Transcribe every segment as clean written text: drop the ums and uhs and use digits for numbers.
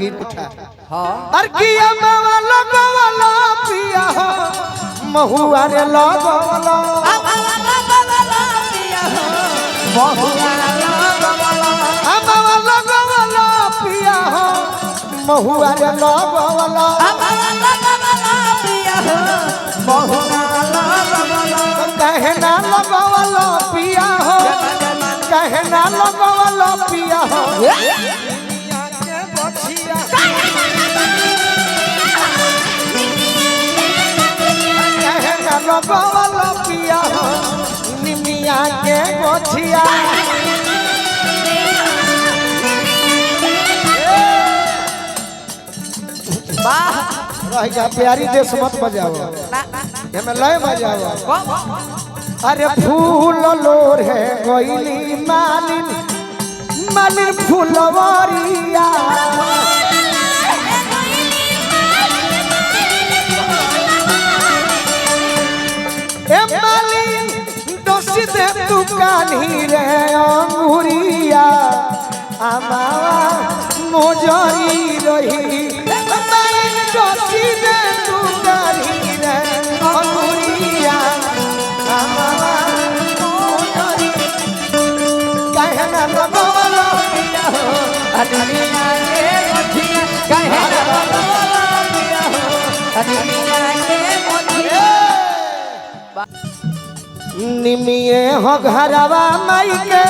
गीत उठा अर किया बावला बावला पिया हो महुआ रे लगवला पिया हो महुआ लगवला बावला बावला पिया हो महुआ रे लगवला पिया हो महुआ लगवला कहना लगवला पिया हो कहना लगवला पिया हो लगवला पिया हो निमिया के गोछिया रह जा प्यारी देश मत बजाओ हमें लय बजाओ अरे फूल लोर है गईली मालिन मालिन फूलवरिया दोषी दे तू कान्ही रे अंगुरिया आमावा मोजरी रही दोषी दे तू कान्ही रे अंगुरिया आमावा मोजरी कहना लगवला पिया हो अनिया के मथिया कहना लगवला पिया हो अनिया के मथिया निमिये हो घरवा माई के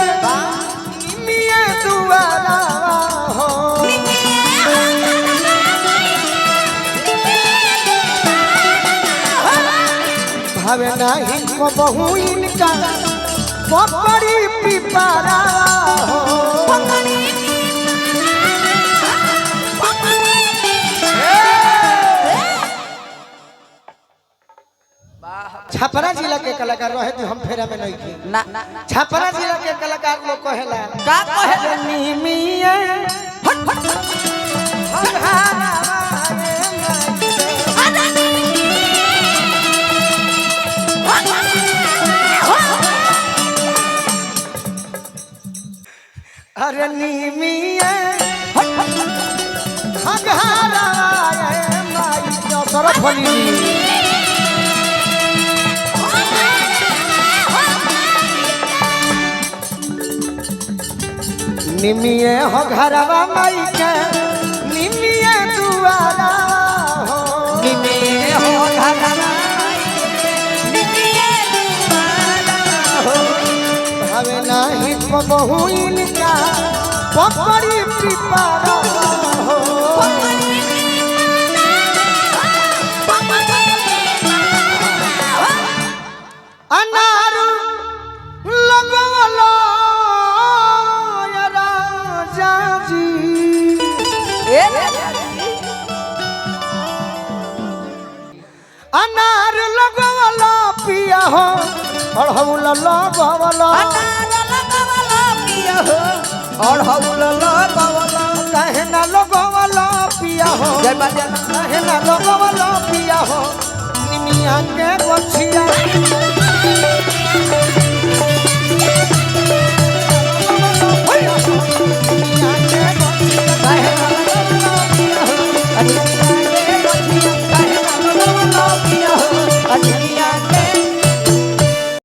निमिये दुआरा हो भावे नहीं को बहु इनका पपड़ी पिपरा हो छपरा जिला के कलाकार रहे तो हम फेरा में नहीं थी ना छपरा जिला के कलाकार लोग कहेला का कहे निमिये अरे निमिये हगहारा माई तो सरफली निमिये हो घरवा माई के निमिये दुआरा हो निमिये हो घरवा निमिये दुआरा हो हवे नाही को बहु इनका पपड़ी पिपरा हो अनार लगवला अनार लगवला पिया हो अड़हुल लगवला पिया हो अड़हुल लगवला कहना लगवला पिया हो कहना लगवला पिया हो निमिया के गोछिया